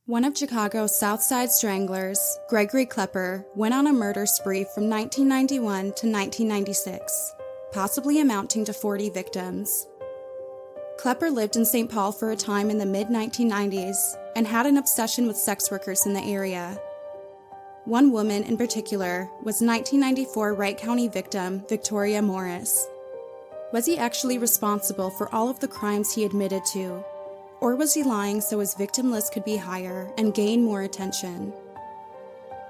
One of Chicago's Southside Stranglers, Gregory Clepper, went on a murder spree from 1991 to 1996, possibly amounting to 40 victims. Clepper lived in St. Paul for a time in the mid-1990s and had an obsession with sex workers in the area. One woman in particular was 1994 Wright County victim Victoria Morris. Was he actually responsible for all of the crimes he admitted to? Or was he lying so his victim list could be higher and gain more attention?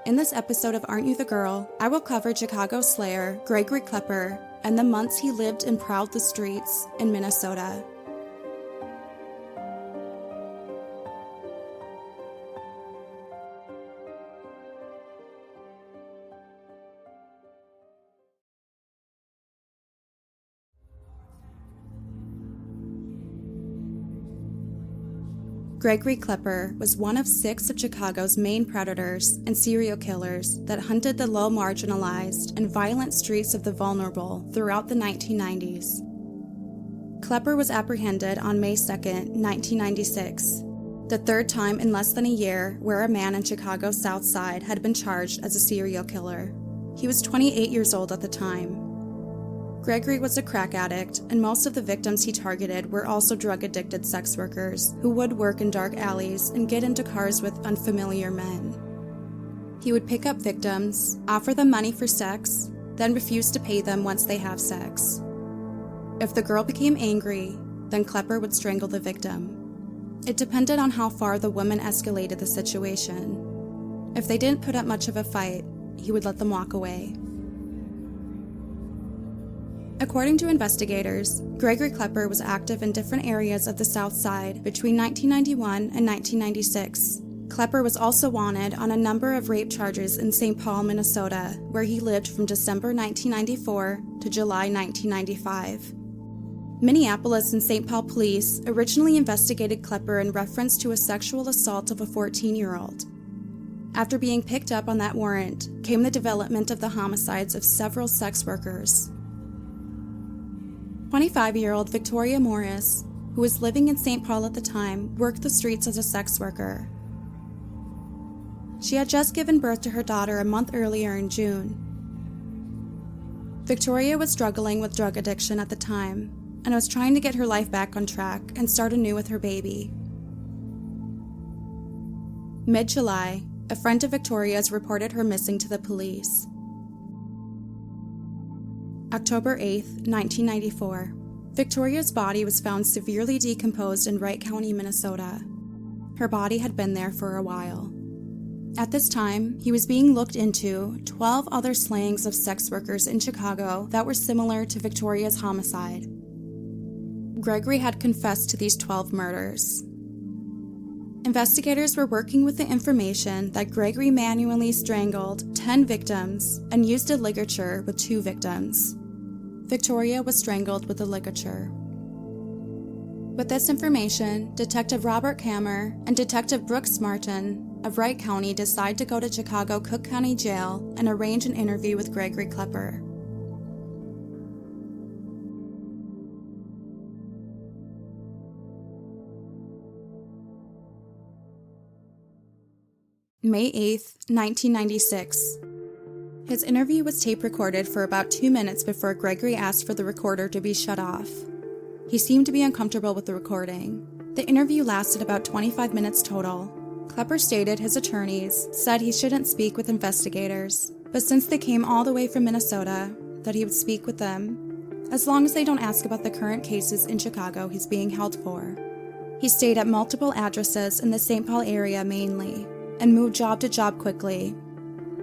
In this episode of Aren't You the Girl, I will cover Chicago slayer Gregory Clepper and the months he lived and prowled the streets in Minnesota. Gregory Clepper was one of 6 of Chicago's main predators and serial killers that hunted the low marginalized and violent streets of the vulnerable throughout the 1990s. Clepper was apprehended on May 2, 1996, the third time in less than a year where a man in Chicago's Southside had been charged as a serial killer. He was 28 years old at the time. Gregory was a crack addict, and most of the victims he targeted were also drug-addicted sex workers who would work in dark alleys and get into cars with unfamiliar men. He would pick up victims, offer them money for sex, then refuse to pay them once they have sex. If the girl became angry, then Clepper would strangle the victim. It depended on how far the woman escalated the situation. If they didn't put up much of a fight, he would let them walk away. According to investigators, Gregory Clepper was active in different areas of the South Side between 1991 and 1996. Clepper was also wanted on a number of rape charges in St. Paul, Minnesota, where he lived from December 1994 to July 1995. Minneapolis and St. Paul police originally investigated Clepper in reference to a sexual assault of a 14-year-old. After being picked up on that warrant came the development of the homicides of several sex workers. 25-year-old Victoria Morris, who was living in St. Paul at the time, worked the streets as a sex worker. She had just given birth to her daughter a month earlier in June. Victoria was struggling with drug addiction at the time and was trying to get her life back on track and start anew with her baby. Mid-July, a friend of Victoria's reported her missing to the police. October 8, 1994. Victoria's body was found severely decomposed in Wright County, Minnesota. Her body had been there for a while. At this time, he was being looked into 12 other slayings of sex workers in Chicago that were similar to Victoria's homicide. Gregory had confessed to these 12 murders. Investigators were working with the information that Gregory manually strangled 10 victims and used a ligature with 2 victims. Victoria was strangled with a ligature. With this information, Detective Robert Kammer and Detective Brooks Martin of Wright County decide to go to Chicago Cook County Jail and arrange an interview with Gregory Clepper. May 8, 1996. His interview was tape-recorded for about 2 minutes before Gregory asked for the recorder to be shut off. He seemed to be uncomfortable with the recording. The interview lasted about 25 minutes total. Clepper stated his attorneys said he shouldn't speak with investigators, but since they came all the way from Minnesota, that he would speak with them, as long as they don't ask about the current cases in Chicago he's being held for. He stayed at multiple addresses in the St. Paul area mainly, and moved job to job quickly.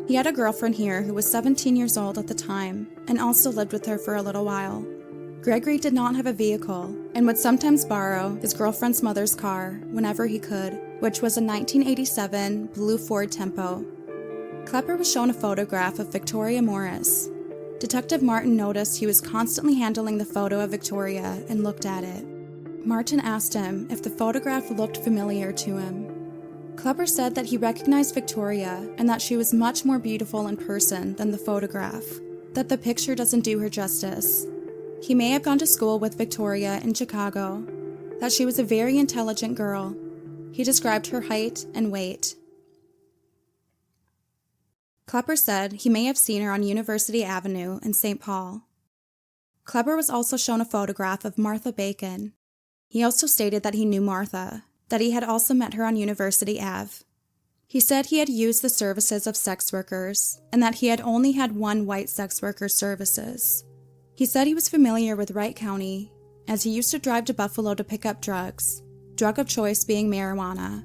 He had a girlfriend here who was 17 years old at the time and also lived with her for a little while. Gregory did not have a vehicle and would sometimes borrow his girlfriend's mother's car whenever he could, which was a 1987 blue Ford Tempo. Clepper was shown a photograph of Victoria Morris. Detective Martin noticed he was constantly handling the photo of Victoria and looked at it. Martin asked him if the photograph looked familiar to him. Clepper said that he recognized Victoria and that she was much more beautiful in person than the photograph, that the picture doesn't do her justice. He may have gone to school with Victoria in Chicago, that she was a very intelligent girl, He described her height and weight. Clepper said he may have seen her on University Avenue in St. Paul. Clepper was also shown a photograph of Martha Bacon. He also stated that he knew Martha, that he had also met her on University Ave. He said he had used the services of sex workers and that he had only had one white sex worker's services. He said he was familiar with Wright County, as he used to drive to Buffalo to pick up drugs, drug of choice being marijuana.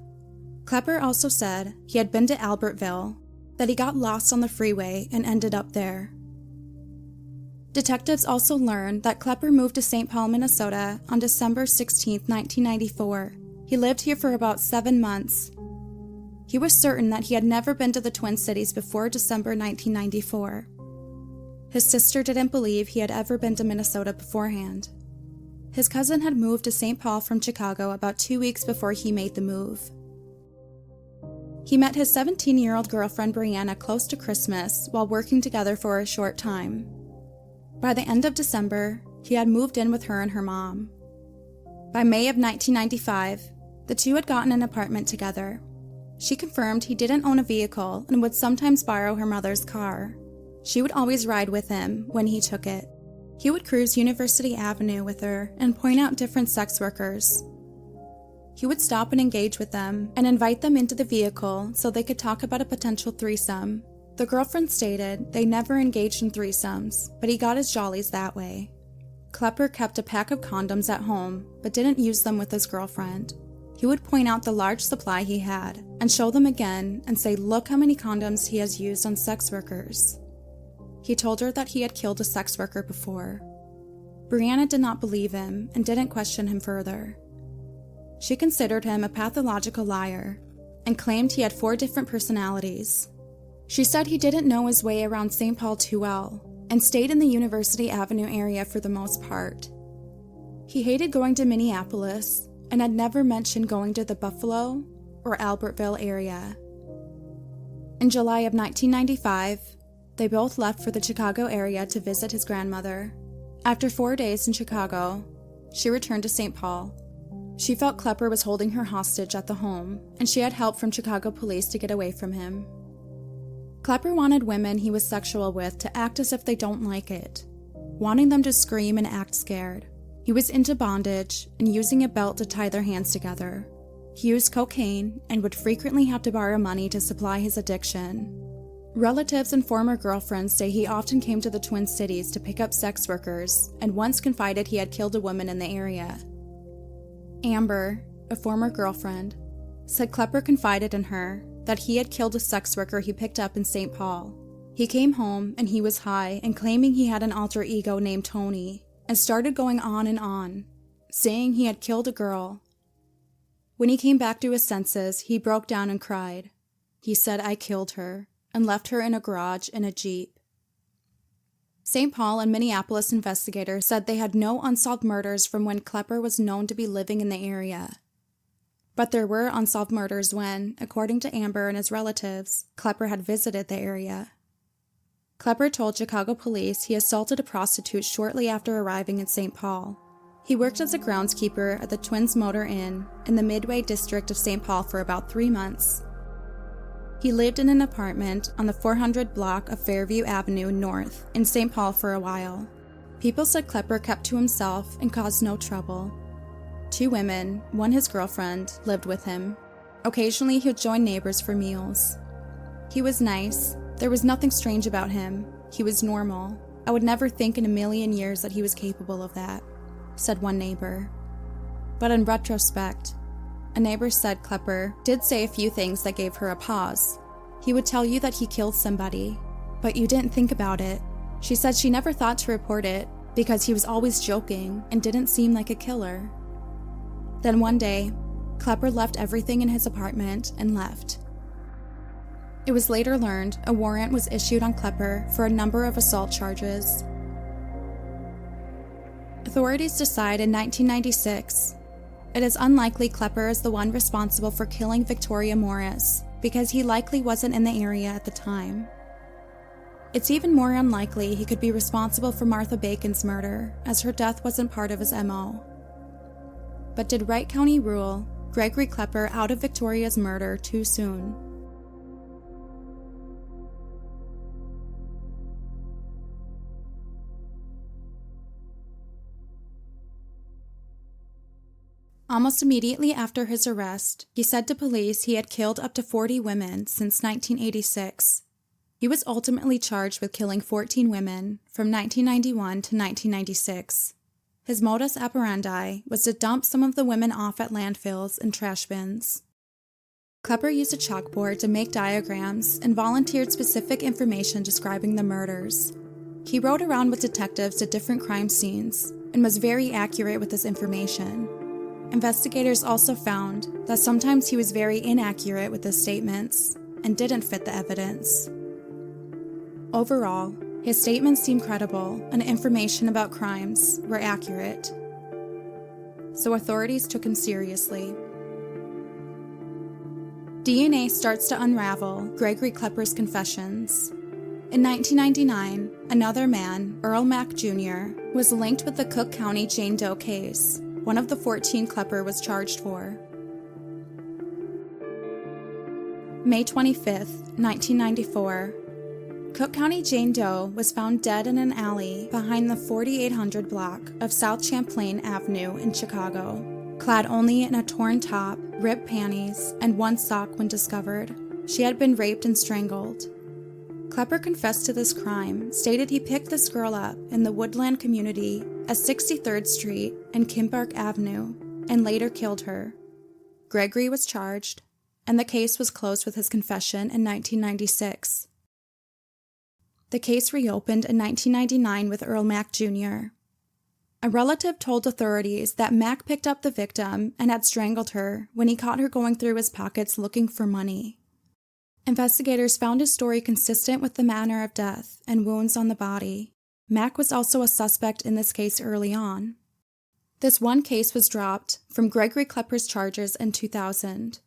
Clepper also said he had been to Albertville, that he got lost on the freeway and ended up there. Detectives also learned that Clepper moved to St. Paul, Minnesota on December 16, 1994. He lived here for about 7 months. He was certain that he had never been to the Twin Cities before December 1994. His sister didn't believe he had ever been to Minnesota beforehand. His cousin had moved to St. Paul from Chicago about 2 weeks before he made the move. He met his 17-year-old girlfriend Brianna close to Christmas while working together for a short time. By the end of December, he had moved in with her and her mom. By May of 1995, the two had gotten an apartment together. She confirmed he didn't own a vehicle and would sometimes borrow her mother's car. She would always ride with him when he took it. He would cruise University Avenue with her and point out different sex workers. He would stop and engage with them and invite them into the vehicle so they could talk about a potential threesome. The girlfriend stated they never engaged in threesomes, but he got his jollies that way. Clepper kept a pack of condoms at home, but didn't use them with his girlfriend. He would point out the large supply he had and show them again and say, "Look how many condoms he has used on sex workers." He told her that he had killed a sex worker before. Brianna did not believe him and didn't question him further. She considered him a pathological liar and claimed he had 4 different personalities. She said he didn't know his way around St. Paul too well and stayed in the University Avenue area for the most part. He hated going to Minneapolis and had never mentioned going to the Buffalo or Albertville area. In July of 1995, they both left for the Chicago area to visit his grandmother. After 4 days in Chicago, she returned to St. Paul. She felt Clepper was holding her hostage at the home, and she had help from Chicago police to get away from him. Clepper wanted women he was sexual with to act as if they don't like it, wanting them to scream and act scared. He was into bondage and using a belt to tie their hands together. He used cocaine and would frequently have to borrow money to supply his addiction. Relatives and former girlfriends say he often came to the Twin Cities to pick up sex workers and once confided he had killed a woman in the area. Amber, a former girlfriend, said Clepper confided in her that he had killed a sex worker he picked up in St. Paul. He came home and he was high and claiming he had an alter ego named Tony and started going on, saying he had killed a girl. When he came back to his senses, he broke down and cried. He said, "I killed her," and left her in a garage in a Jeep. St. Paul and Minneapolis investigators said they had no unsolved murders from when Clepper was known to be living in the area. But there were unsolved murders when, according to Amber and his relatives, Clepper had visited the area. Clepper told Chicago police he assaulted a prostitute shortly after arriving in St. Paul. He worked as a groundskeeper at the Twins Motor Inn in the Midway district of St. Paul for about 3 months. He lived in an apartment on the 400 block of Fairview Avenue North in St. Paul for a while. People said Clepper kept to himself and caused no trouble. 2 women, one his girlfriend, lived with him. Occasionally he would join neighbors for meals. He was nice. There was nothing strange about him. He was normal. I would never think in a million years that he was capable of that, said one neighbor. But in retrospect, a neighbor said Clepper did say a few things that gave her a pause. He would tell you that he killed somebody, but you didn't think about it. She said she never thought to report it because he was always joking and didn't seem like a killer. Then one day, Clepper left everything in his apartment and left. It was later learned a warrant was issued on Clepper for a number of assault charges. Authorities decide in 1996 it is unlikely Clepper is the one responsible for killing Victoria Morris because he likely wasn't in the area at the time. It's even more unlikely he could be responsible for Martha Bacon's murder, as her death wasn't part of his MO. But did Wright County rule Gregory Clepper out of Victoria's murder too soon. Almost immediately after his arrest, he said to police he had killed up to 40 women since 1986. He was ultimately charged with killing 14 women from 1991 to 1996. His modus operandi was to dump some of the women off at landfills and trash bins. Clepper used a chalkboard to make diagrams and volunteered specific information describing the murders. He rode around with detectives to different crime scenes and was very accurate with this information. Investigators also found that sometimes he was very inaccurate with his statements and didn't fit the evidence. Overall, his statements seemed credible and information about crimes were accurate, so authorities took him seriously. DNA starts to unravel Gregory Clepper's confessions. In 1999, another man, Earl Mack Jr., was linked with the Cook County Jane Doe case, one of the 14 Clepper was charged for. May 25, 1994. Cook County Jane Doe was found dead in an alley behind the 4800 block of South Champlain Avenue in Chicago, clad only in a torn top, ripped panties, and one sock when discovered. She had been raped and strangled. Clepper confessed to this crime, stated he picked this girl up in the Woodland community at 63rd Street and Kimbark Avenue, and later killed her. Gregory was charged, and the case was closed with his confession in 1996. The case reopened in 1999 with Earl Mack Jr. A relative told authorities that Mack picked up the victim and had strangled her when he caught her going through his pockets looking for money. Investigators found his story consistent with the manner of death and wounds on the body. Mack was also a suspect in this case early on. This one case was dropped from Gregory Clepper's charges in 2000.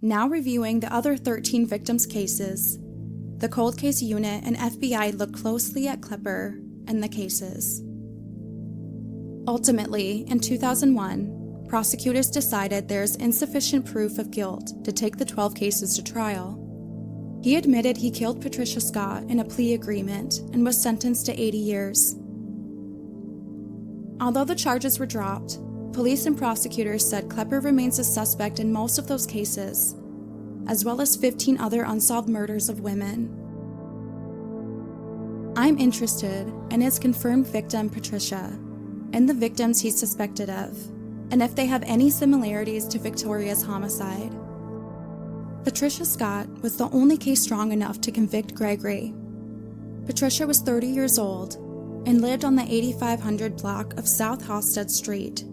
Now reviewing the other 13 victims' cases, the Cold Case Unit and FBI looked closely at Clepper and the cases. Ultimately, in 2001, prosecutors decided there is insufficient proof of guilt to take the 12 cases to trial. He admitted he killed Patricia Scott in a plea agreement and was sentenced to 80 years. Although the charges were dropped, police and prosecutors said Clepper remains a suspect in most of those cases, as well as 15 other unsolved murders of women. I'm interested in his confirmed victim, Patricia, and the victims he's suspected of, and if they have any similarities to Victoria's homicide. Patricia Scott was the only case strong enough to convict Gregory. Patricia was 30 years old and lived on the 8500 block of South Halsted Street.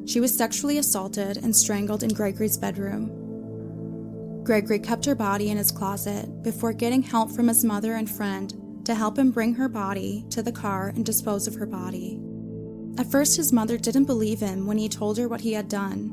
She was sexually assaulted and strangled in Gregory's bedroom. Gregory kept her body in his closet before getting help from his mother and friend to help him bring her body to the car and dispose of her body. At first, his mother didn't believe him when he told her what he had done.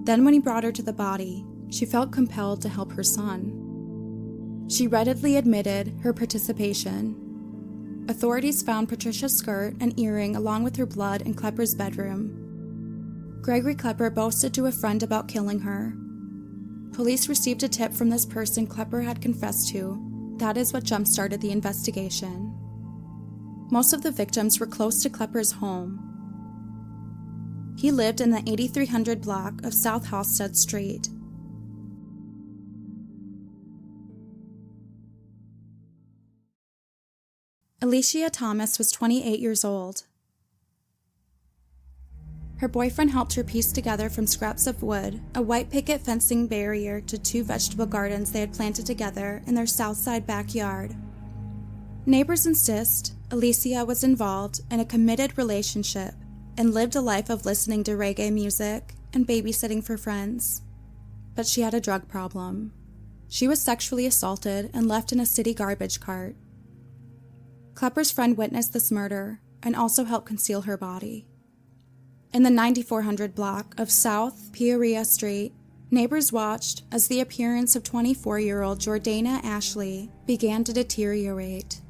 Then when he brought her to the body, she felt compelled to help her son. She readily admitted her participation. Authorities found Patricia's skirt and earring along with her blood in Klepper's bedroom. Gregory Clepper boasted to a friend about killing her. Police received a tip from this person Clepper had confessed to. That is what jump-started the investigation. Most of the victims were close to Klepper's home. He lived in the 8300 block of South Halsted Street. Alicia Thomas was 28 years old. Her boyfriend helped her piece together from scraps of wood a white picket fencing barrier to 2 vegetable gardens they had planted together in their Southside backyard. Neighbors insist Alicia was involved in a committed relationship and lived a life of listening to reggae music and babysitting for friends. But she had a drug problem. She was sexually assaulted and left in a city garbage cart. Klepper's friend witnessed this murder and also helped conceal her body. In the 9400 block of South Peoria Street, neighbors watched as the appearance of 24-year-old Jordana Ashley began to deteriorate.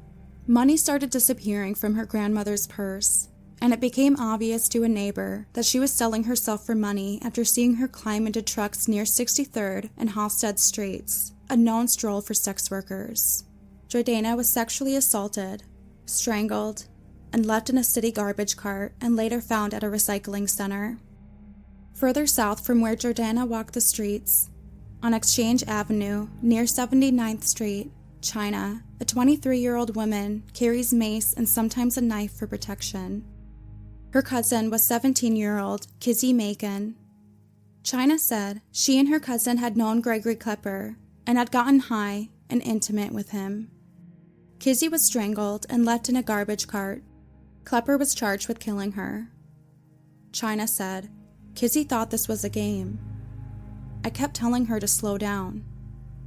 Money started disappearing from her grandmother's purse, and it became obvious to a neighbor that she was selling herself for money after seeing her climb into trucks near 63rd and Halstead Streets, a known stroll for sex workers. Jordana was sexually assaulted, strangled, and left in a city garbage cart and later found at a recycling center. Further south from where Jordana walked the streets, on Exchange Avenue near 79th Street, China, a 23-year-old woman carries mace and sometimes a knife for protection. Her cousin was 17-year-old Kizzy Macon. China said she and her cousin had known Gregory Clepper and had gotten high and intimate with him. Kizzy was strangled and left in a garbage cart. Clepper was charged with killing her. China said, Kizzy thought this was a game. I kept telling her to slow down.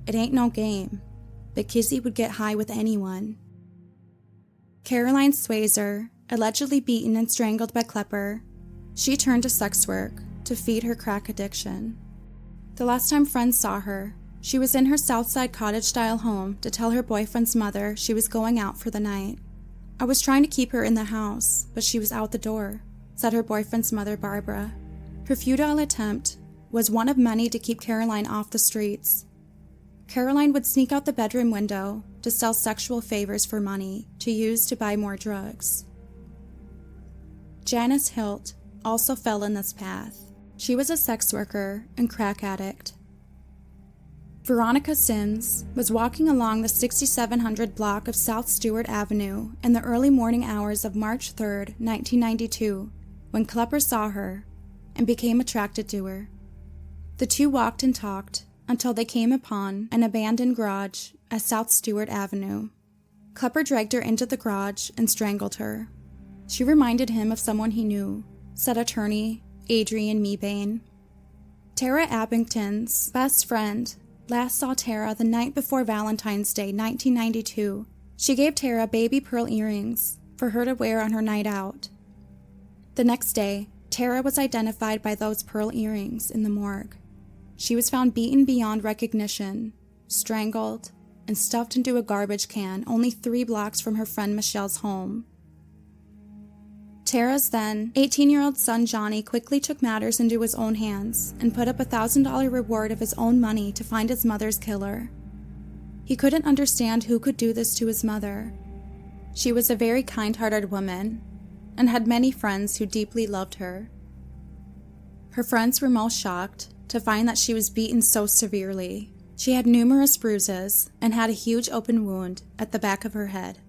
It ain't no game, but Kizzy would get high with anyone. Caroline Swayzer, allegedly beaten and strangled by Clepper, she turned to sex work to feed her crack addiction. The last time friends saw her, she was in her Southside cottage-style home to tell her boyfriend's mother she was going out for the night. I was trying to keep her in the house, but she was out the door, said her boyfriend's mother, Barbara. Her futile attempt was one of many to keep Caroline off the streets. Caroline would sneak out the bedroom window to sell sexual favors for money to use to buy more drugs. Janice Hilt also fell in this path. She was a sex worker and crack addict. Veronica Sims was walking along the 6700 block of South Stewart Avenue in the early morning hours of March 3, 1992, when Clepper saw her and became attracted to her. The two walked and talked until they came upon an abandoned garage at South Stewart Avenue. Clepper dragged her into the garage and strangled her. She reminded him of someone he knew, said attorney Adrian Mebane. Tara Abington's best friend last saw Tara the night before Valentine's Day 1992. She gave Tara baby pearl earrings for her to wear on her night out. The next day, Tara was identified by those pearl earrings in the morgue. She was found beaten beyond recognition, strangled, and stuffed into a garbage can only 3 blocks from her friend Michelle's home. Tara's then 18-year-old son Johnny quickly took matters into his own hands and put up a $1,000 reward of his own money to find his mother's killer. He couldn't understand who could do this to his mother. She was a very kind-hearted woman and had many friends who deeply loved her. Her friends were most shocked to find that she was beaten so severely. She had numerous bruises and had a huge open wound at the back of her head.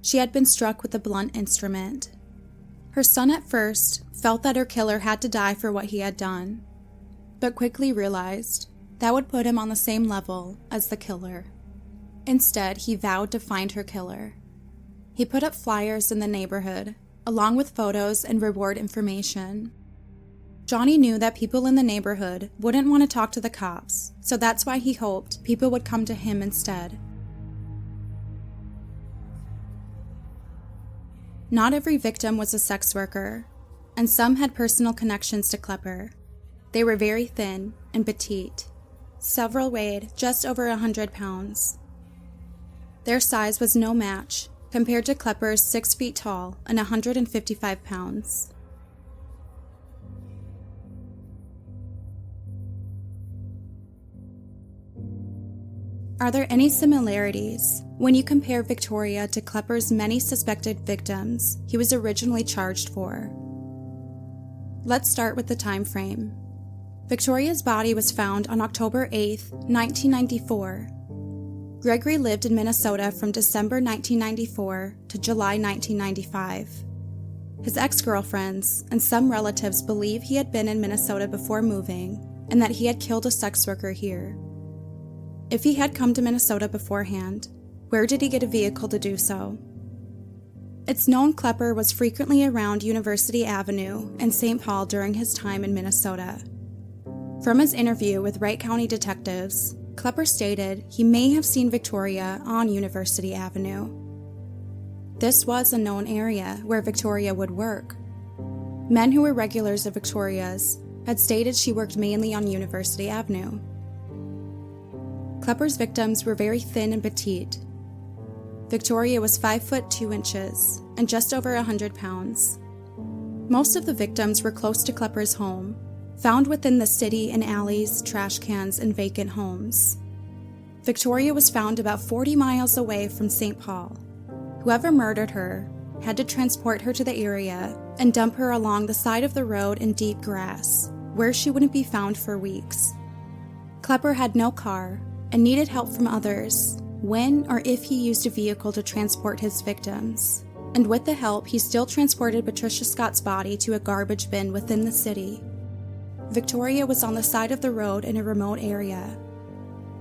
She had been struck with a blunt instrument. Her son at first felt that her killer had to die for what he had done, but quickly realized that would put him on the same level as the killer. Instead, he vowed to find her killer. He put up flyers in the neighborhood, along with photos and reward information. Johnny knew that people in the neighborhood wouldn't want to talk to the cops, so that's why he hoped people would come to him instead. Not every victim was a sex worker, and some had personal connections to Clepper. They were very thin and petite. Several weighed just over 100 pounds. Their size was no match compared to Klepper's 6 feet tall and 155 pounds. Are there any similarities when you compare Victoria to Klepper's many suspected victims he was originally charged for? Let's start with the time frame. Victoria's body was found on October 8, 1994. Gregory lived in Minnesota from December 1994 to July 1995. His ex-girlfriends and some relatives believe he had been in Minnesota before moving and that he had killed a sex worker here. If he had come to Minnesota beforehand, where did he get a vehicle to do so? It's known Clepper was frequently around University Avenue and St. Paul during his time in Minnesota. From his interview with Wright County detectives, Clepper stated he may have seen Victoria on University Avenue. This was a known area where Victoria would work. Men who were regulars of Victoria's had stated she worked mainly on University Avenue. Klepper's victims were very thin and petite. Victoria was 5 foot 2 inches and just over 100 pounds. Most of the victims were close to Klepper's home, found within the city in alleys, trash cans, and vacant homes. Victoria was found about 40 miles away from St. Paul. Whoever murdered her had to transport her to the area and dump her along the side of the road in deep grass, where she wouldn't be found for weeks. Clepper had no car and needed help from others when or if he used a vehicle to transport his victims. And with the help, he still transported Patricia Scott's body to a garbage bin within the city. Victoria was on the side of the road in a remote area.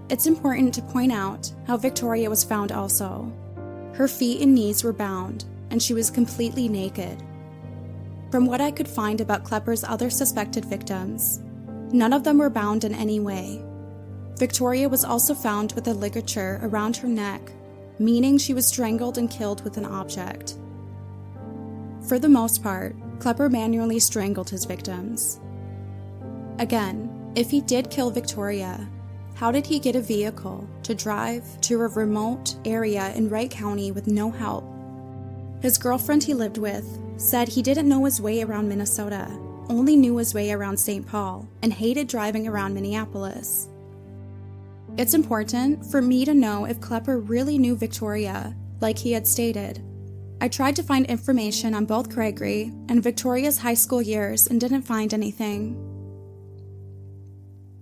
It's important to point out how Victoria was found also. Her feet and knees were bound, and she was completely naked. From what I could find about Klepper's other suspected victims, none of them were bound in any way. Victoria was also found with a ligature around her neck, meaning she was strangled and killed with an object. For the most part, Clepper manually strangled his victims. Again, if he did kill Victoria, how did he get a vehicle to drive to a remote area in Wright County with no help? His girlfriend he lived with said he didn't know his way around Minnesota, only knew his way around St. Paul, and hated driving around Minneapolis. It's important for me to know if Clepper really knew Victoria, like he had stated. I tried to find information on both Gregory and Victoria's high school years and didn't find anything.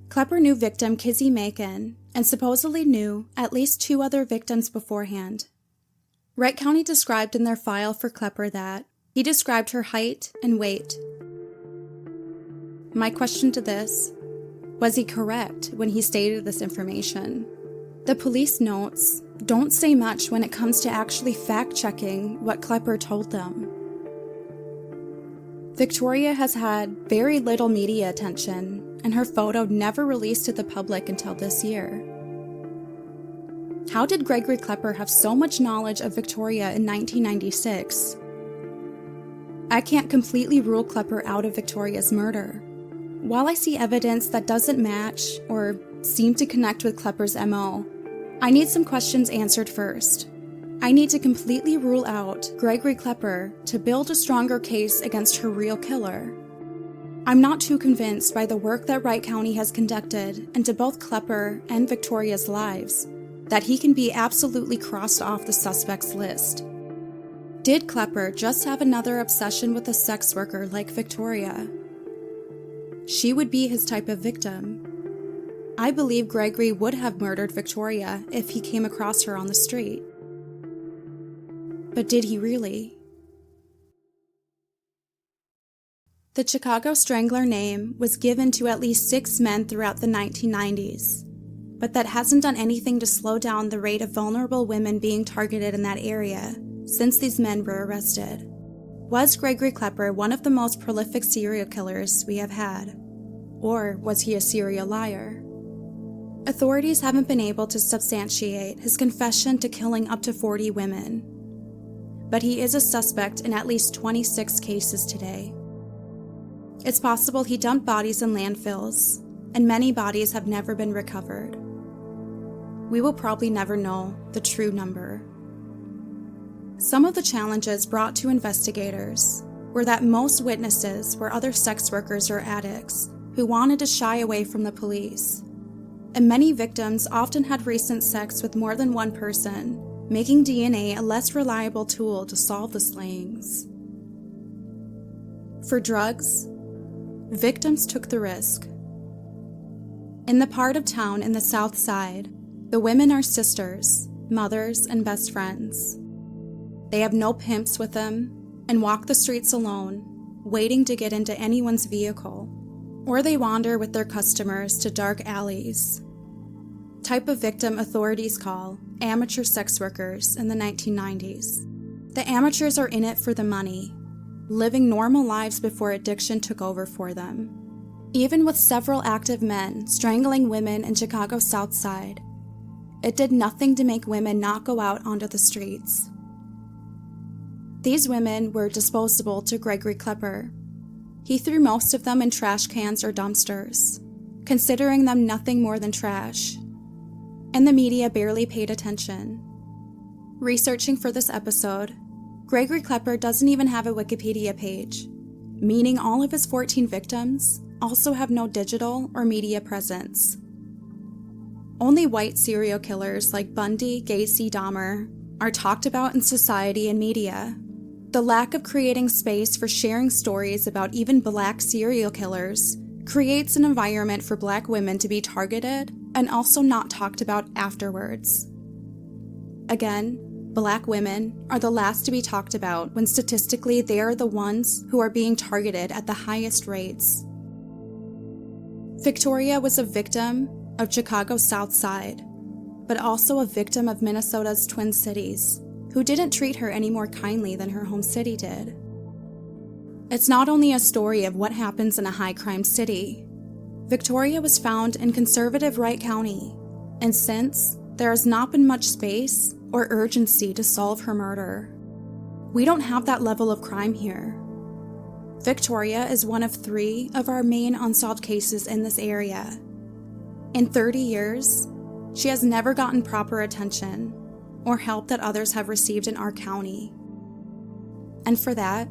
Clepper knew victim Kizzy Macon and supposedly knew at least 2 other victims beforehand. Wright County described in their file for Clepper that he described her height and weight. My question to this: was he correct when he stated this information? The police notes don't say much when it comes to actually fact-checking what Clepper told them. Victoria has had very little media attention, and her photo never released to the public until this year. How did Gregory Clepper have so much knowledge of Victoria in 1996? I can't completely rule Clepper out of Victoria's murder. While I see evidence that doesn't match or seem to connect with Klepper's MO, I need some questions answered first. I need to completely rule out Gregory Clepper to build a stronger case against her real killer. I'm not too convinced by the work that Wright County has conducted into both Clepper and Victoria's lives that he can be absolutely crossed off the suspects list. Did Clepper just have another obsession with a sex worker like Victoria? She would be his type of victim. I believe Gregory would have murdered Victoria if he came across her on the street. But did he really? The Chicago Strangler name was given to at least 6 men throughout the 1990s, but that hasn't done anything to slow down the rate of vulnerable women being targeted in that area since these men were arrested. Was Gregory Clepper one of the most prolific serial killers we have had? Or was he a serial liar? Authorities haven't been able to substantiate his confession to killing up to 40 women, but he is a suspect in at least 26 cases today. It's possible he dumped bodies in landfills, and many bodies have never been recovered. We will probably never know the true number. Some of the challenges brought to investigators were that most witnesses were other sex workers or addicts who wanted to shy away from the police, and many victims often had recent sex with more than one person, making DNA a less reliable tool to solve the slayings. For drugs, victims took the risk. In the part of town in the Southside, the women are sisters, mothers, and best friends. They have no pimps with them and walk the streets alone, waiting to get into anyone's vehicle, or they wander with their customers to dark alleys. Type of victim authorities call amateur sex workers in the 1990s. The amateurs are in it for the money, living normal lives before addiction took over for them. Even with several active men strangling women in Chicago's Southside, it did nothing to make women not go out onto the streets. These women were disposable to Gregory Clepper. He threw most of them in trash cans or dumpsters, considering them nothing more than trash. And the media barely paid attention. Researching for this episode, Gregory Clepper doesn't even have a Wikipedia page, meaning all of his 14 victims also have no digital or media presence. Only white serial killers like Bundy, Gacy, Dahmer are talked about in society and media. The lack of creating space for sharing stories about even black serial killers creates an environment for black women to be targeted and also not talked about afterwards. Again, black women are the last to be talked about when statistically they are the ones who are being targeted at the highest rates. Victoria was a victim of Chicago's Southside, but also a victim of Minnesota's Twin Cities, who didn't treat her any more kindly than her home city did. It's not only a story of what happens in a high-crime city. Victoria was found in conservative Wright County, and since there has not been much space or urgency to solve her murder, we don't have that level of crime here. Victoria is one of 3 of our main unsolved cases in this area. In 30 years, she has never gotten proper attention or help that others have received in our county. And for that,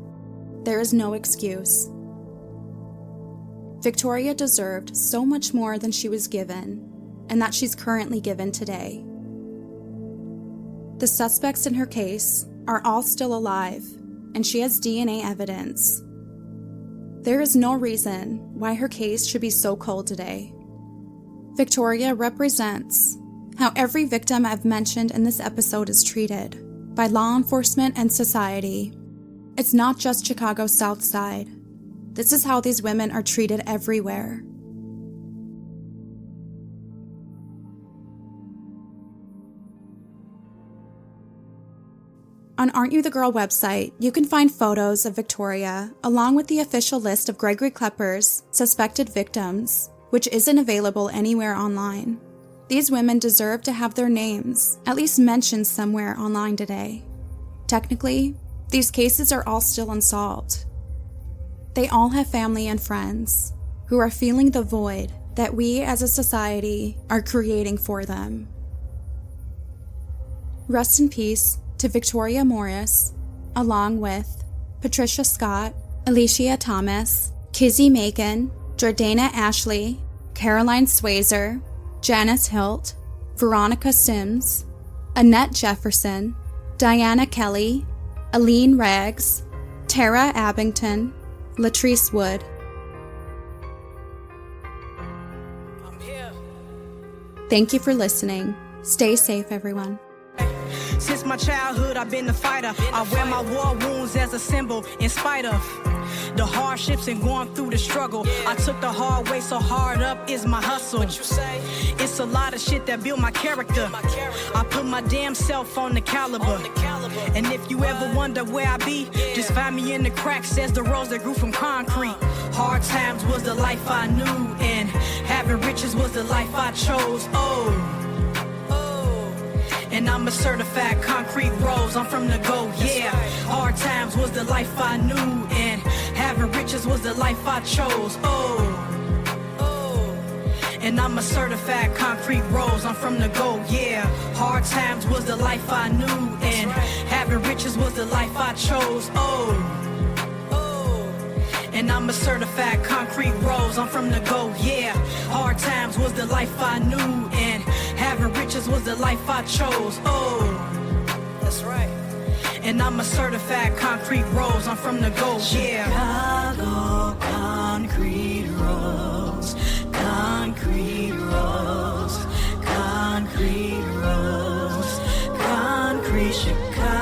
there is no excuse. Victoria deserved so much more than she was given, and that she's currently given today. The suspects in her case are all still alive, and she has DNA evidence. There is no reason why her case should be so cold today. Victoria represents how every victim I've mentioned in this episode is treated by law enforcement and society. It's not just Chicago's South Side. This is how these women are treated everywhere. On Aren't You the Girl website, you can find photos of Victoria along with the official list of Gregory Clepper's suspected victims, which isn't available anywhere online. These women deserve to have their names at least mentioned somewhere online today. Technically, these cases are all still unsolved. They all have family and friends who are feeling the void that we as a society are creating for them. Rest in peace to Victoria Morris, along with Patricia Scott, Alicia Thomas, Kizzy Macon, Jordana Ashley, Caroline Swayzer, Janice Hilt, Veronica Sims, Annette Jefferson, Diana Kelly, Aline Riggs, Tara Abington, Latrice Wood. Thank you for listening. Stay safe, everyone. Since my childhood, I've been a fighter. I wear my war wounds as a symbol in spite of the hardships and going through the struggle. I took the hard way, so hard up is my hustle. What you say? It's a lot of shit that built my character. I put my damn self on the caliber. And if you ever wonder where I be, just find me in the cracks, says the rose that grew from concrete. Hard times was the life I knew, and having riches was the life I chose. And I'm a certified concrete rose, I'm from the go, yeah. Hard times was the life I knew, and having riches was the life I chose, And I'm a certified concrete rose, I'm from the go, yeah. Hard times was the life I knew, and having riches was the life I chose, And I'm a certified concrete rose, I'm from the go, yeah. Hard times was the life I knew, and having riches was the life I chose, That's right. And I'm a certified concrete rose, I'm from the go, yeah. Chicago concrete rose, concrete rose, concrete rose, concrete Chicago.